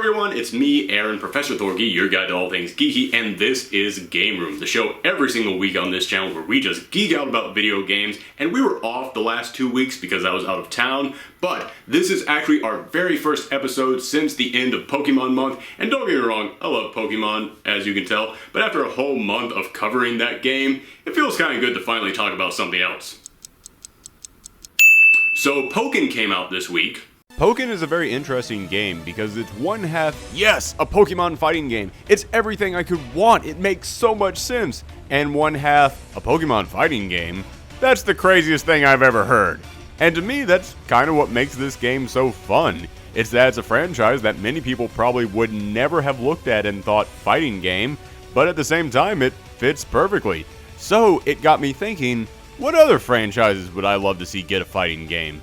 everyone, it's me, Aaron, Professor Thorgy, your guide to all things geeky, and this is Game Room, the show every single week on this channel where we just geek out about video games, and we were off the last 2 weeks because I was out of town, but this is actually our very first episode since the end of Pokemon month, and don't get me wrong, I love Pokemon, as you can tell, but after a whole month of covering that game, it feels kind of good to finally talk about something else. So Pokken came out this week. Pokken is a very interesting game because it's one half, yes, a Pokemon fighting game. It's everything I could want. It makes so much sense. And one half, a Pokemon fighting game. That's the craziest thing I've ever heard. And to me, that's kind of what makes this game so fun. It's that it's a franchise that many people probably would never have looked at and thought fighting game, but at the same time, it fits perfectly. So it got me thinking, what other franchises would I love to see get a fighting game?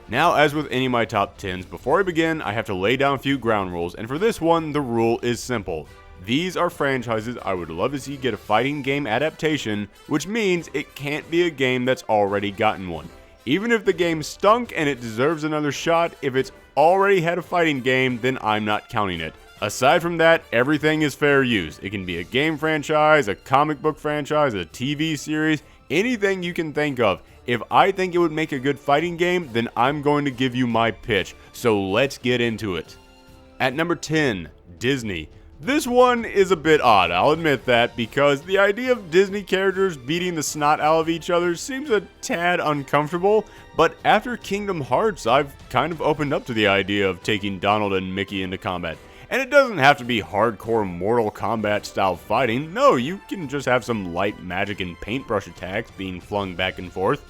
Now, as with any of my top 10s, before I begin, I have to lay down a few ground rules, and for this one, the rule is simple. These are franchises I would love to see get a fighting game adaptation, which means it can't be a game that's already gotten one. Even if the game stunk and it deserves another shot, if it's already had a fighting game, then I'm not counting it. Aside from that, everything is fair use. It can be a game franchise, a comic book franchise, a TV series, anything you can think of. If I think it would make a good fighting game, then I'm going to give you my pitch, so let's get into it. At number 10, Disney. This one is a bit odd, I'll admit that, because the idea of Disney characters beating the snot out of each other seems a tad uncomfortable, but after Kingdom Hearts, I've kind of opened up to the idea of taking Donald and Mickey into combat. And it doesn't have to be hardcore Mortal Kombat style fighting, no, you can just have some light magic and paintbrush attacks being flung back and forth.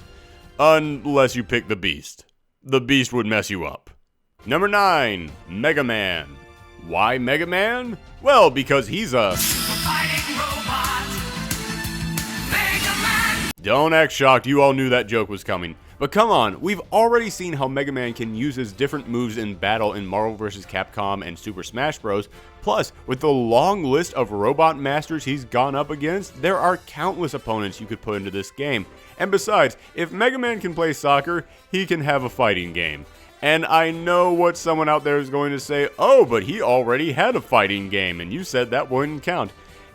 Unless you pick the Beast. The Beast would mess you up. Number 9, MEGAMAN. Why MEGAMAN? Well, because he's a fighting robot. MEGAMAN! Don't act shocked, you all knew that joke was coming. But come on, we've already seen how MEGAMAN can use his different moves in battle in Marvel vs. Capcom and Super Smash Bros. Plus, with the long list of robot masters he's gone up against, there are countless opponents you could put into this game. And besides, if MEGAMAN can play soccer, he can have a fighting game. And I know what someone out there is going to say, oh, but he already had a fighting game, and you said that wouldn't count.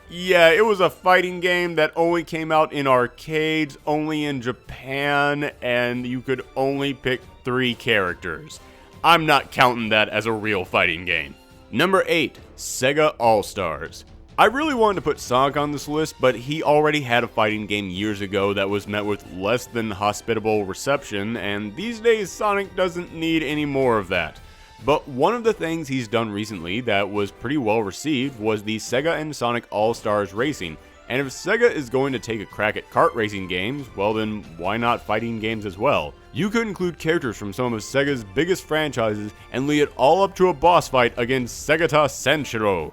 Yeah, it was a fighting game that only came out in arcades, only in Japan, and you could only pick 3 characters. I'm not counting that as a real fighting game. Number 8, SEGA All-Stars. I really wanted to put Sonic on this list, but he already had a fighting game years ago that was met with less than hospitable reception, and these days Sonic doesn't need any more of that. But one of the things he's done recently that was pretty well received was the SEGA and Sonic All-Stars Racing. And if SEGA is going to take a crack at kart racing games, well then why not fighting games as well? You could include characters from some of SEGA's biggest franchises and lead it all up to a boss fight against Segata Sanshiro.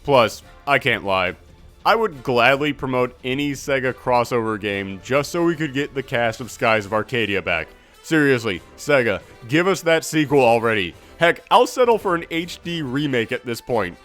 Plus, I can't lie, I would gladly promote any SEGA crossover game just so we could get the cast of Skies of Arcadia back. Seriously, SEGA, give us that sequel already. Heck, I'll settle for an HD remake at this point.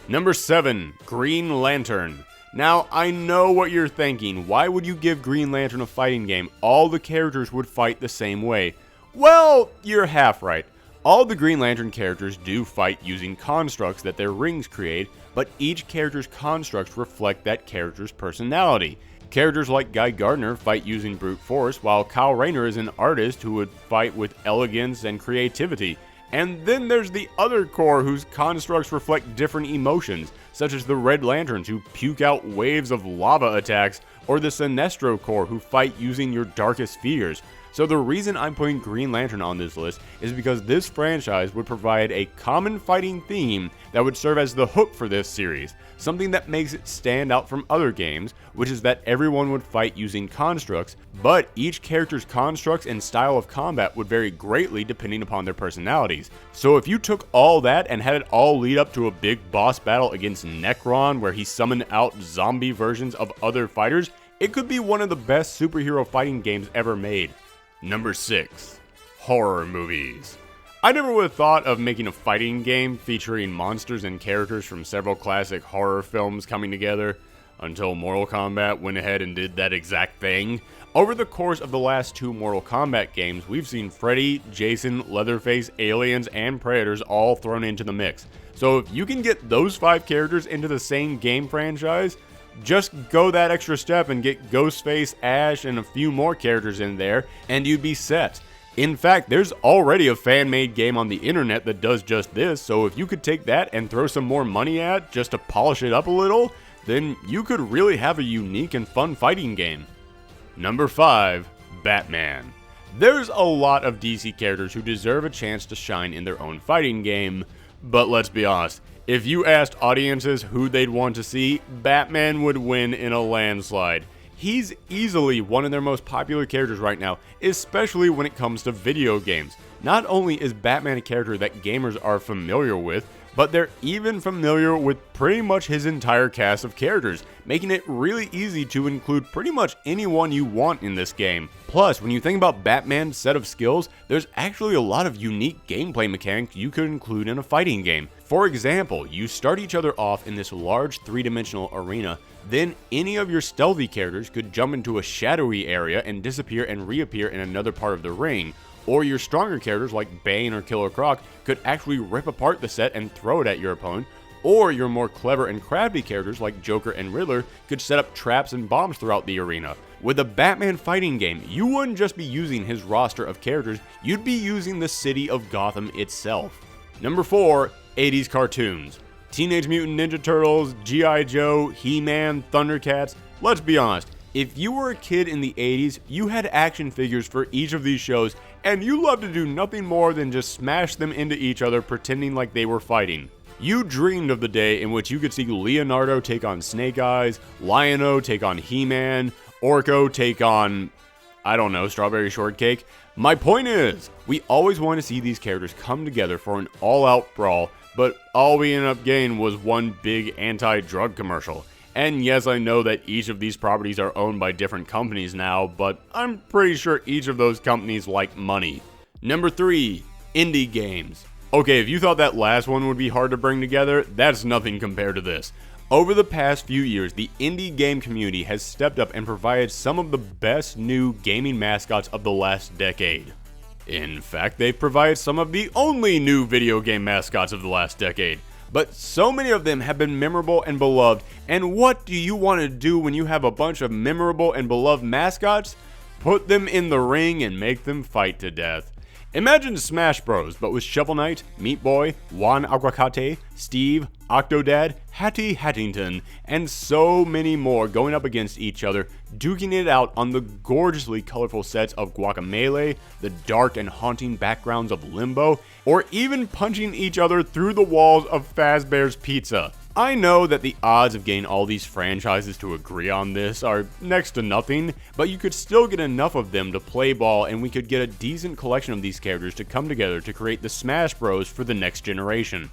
Number 7, Green Lantern. Now, I know what you're thinking. Why would you give Green Lantern a fighting game? All the characters would fight the same way. Well, you're half right. All the Green Lantern characters do fight using constructs that their rings create, but each character's constructs reflect that character's personality. Characters like Guy Gardner fight using brute force, while Kyle Rayner is an artist who would fight with elegance and creativity. And then there's the other core whose constructs reflect different emotions, such as the Red Lanterns who puke out waves of lava attacks, or the Sinestro core who fight using your darkest fears. So the reason I'm putting Green Lantern on this list is because this franchise would provide a common fighting theme that would serve as the hook for this series, something that makes it stand out from other games, which is that everyone would fight using constructs, but each character's constructs and style of combat would vary greatly depending upon their personalities. So if you took all that and had it all lead up to a big boss battle against Necron where he summoned out zombie versions of other fighters, it could be one of the best superhero fighting games ever made. Number 6, horror movies. I never would have thought of making a fighting game featuring monsters and characters from several classic horror films coming together, until Mortal Kombat went ahead and did that exact thing. Over the course of the last 2 Mortal Kombat games, we've seen Freddy, Jason, Leatherface, Aliens, and Predators all thrown into the mix. So if you can get those 5 characters into the same game franchise, just go that extra step and get Ghostface, Ash, and a few more characters in there, and you'd be set. In fact, there's already a fan-made game on the internet that does just this, so if you could take that and throw some more money at just to polish it up a little, then you could really have a unique and fun fighting game. Number 5, Batman. There's a lot of DC characters who deserve a chance to shine in their own fighting game, but let's be honest, if you asked audiences who they'd want to see, Batman would win in a landslide. He's easily one of their most popular characters right now, especially when it comes to video games. Not only is Batman a character that gamers are familiar with, but they're even familiar with pretty much his entire cast of characters, making it really easy to include pretty much anyone you want in this game. Plus, when you think about Batman's set of skills, there's actually a lot of unique gameplay mechanics you could include in a fighting game. For example, you start each other off in this large 3-dimensional arena, then any of your stealthy characters could jump into a shadowy area and disappear and reappear in another part of the ring. Or your stronger characters like Bane or Killer Croc could actually rip apart the set and throw it at your opponent. Or your more clever and crafty characters like Joker and Riddler could set up traps and bombs throughout the arena. With a Batman fighting game, you wouldn't just be using his roster of characters, you'd be using the city of Gotham itself. Number 4, 80s cartoons. Teenage Mutant Ninja Turtles, G.I. Joe, He-Man, Thundercats. Let's be honest, if you were a kid in the 80s, you had action figures for each of these shows, and you loved to do nothing more than just smash them into each other pretending like they were fighting. You dreamed of the day in which you could see Leonardo take on Snake Eyes, Lion-O take on He-Man, Orko take on, I don't know, Strawberry Shortcake. My point is, we always want to see these characters come together for an all-out brawl, but all we ended up getting was one big anti-drug commercial. And yes, I know that each of these properties are owned by different companies now, but I'm pretty sure each of those companies like money. Number 3, indie games. Okay, if you thought that last one would be hard to bring together, that's nothing compared to this. Over the past few years, the indie game community has stepped up and provided some of the best new gaming mascots of the last decade. In fact, they've provided some of the only new video game mascots of the last decade. But so many of them have been memorable and beloved, and what do you want to do when you have a bunch of memorable and beloved mascots? Put them in the ring and make them fight to death. Imagine Smash Bros, but with Shovel Knight, Meat Boy, Juan Aguacate, Steve, Octodad, Hattie Hattington, and so many more going up against each other, duking it out on the gorgeously colorful sets of Guacamelee, the dark and haunting backgrounds of Limbo, or even punching each other through the walls of Fazbear's Pizza. I know that the odds of getting all these franchises to agree on this are next to nothing, but you could still get enough of them to play ball and we could get a decent collection of these characters to come together to create the Smash Bros for the next generation.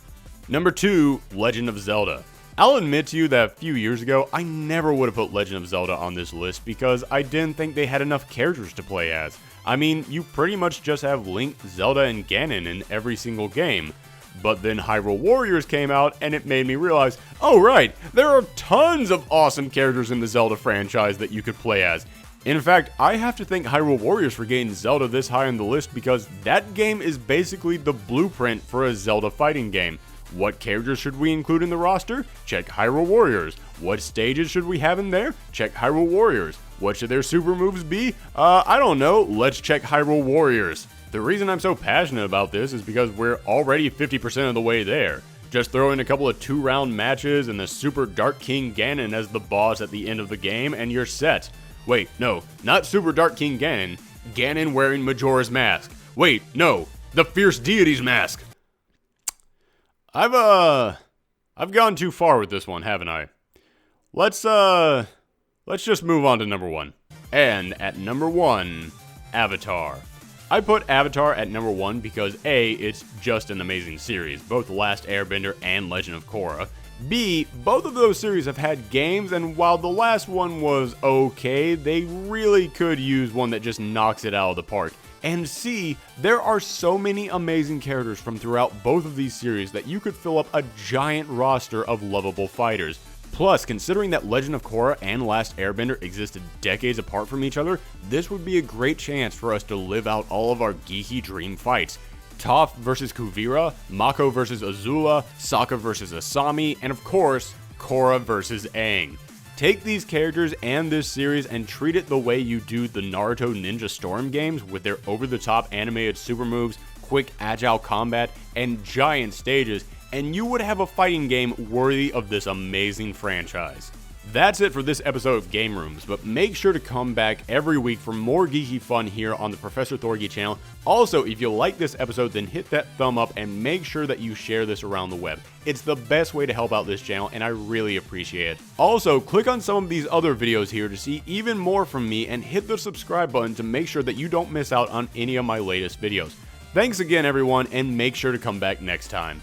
Number 2, Legend of Zelda. I'll admit to you that a few years ago, I never would have put Legend of Zelda on this list because I didn't think they had enough characters to play as. I mean, you pretty much just have Link, Zelda, and Ganon in every single game. But then Hyrule Warriors came out and it made me realize, oh right, there are tons of awesome characters in the Zelda franchise that you could play as. In fact, I have to thank Hyrule Warriors for getting Zelda this high on the list because that game is basically the blueprint for a Zelda fighting game. What characters should we include in the roster? Check Hyrule Warriors. What stages should we have in there? Check Hyrule Warriors. What should their super moves be? I don't know, let's check Hyrule Warriors. The reason I'm so passionate about this is because we're already 50% of the way there. Just throw in a couple of 2-round matches and the Super Dark King Ganon as the boss at the end of the game and you're set. Wait, no, not Super Dark King Ganon. Ganon wearing Majora's Mask. Wait, no, the Fierce Deity's Mask. I've gone too far with this one, haven't I? Let's just move on to number 1. And at number 1, Avatar. I put Avatar at number 1 because A, it's just an amazing series, both The Last Airbender and Legend of Korra. B, both of those series have had games, and while the last one was okay, they really could use one that just knocks it out of the park. and C, there are so many amazing characters from throughout both of these series that you could fill up a giant roster of lovable fighters. Plus, considering that Legend of Korra and Last Airbender existed decades apart from each other, this would be a great chance for us to live out all of our geeky dream fights. Toph versus Kuvira, Mako versus Azula, Sokka versus Asami, and of course, Korra versus Aang. Take these characters and this series and treat it the way you do the Naruto Ninja Storm games with their over-the-top animated super moves, quick agile combat, and giant stages, and you would have a fighting game worthy of this amazing franchise. That's it for this episode of Game Rooms, but make sure to come back every week for more geeky fun here on the Professor Thorgy channel. Also, if you like this episode, then hit that thumb up and make sure that you share this around the web. It's the best way to help out this channel, and I really appreciate it. Also, click on some of these other videos here to see even more from me, and hit the subscribe button to make sure that you don't miss out on any of my latest videos. Thanks again, everyone, and make sure to come back next time.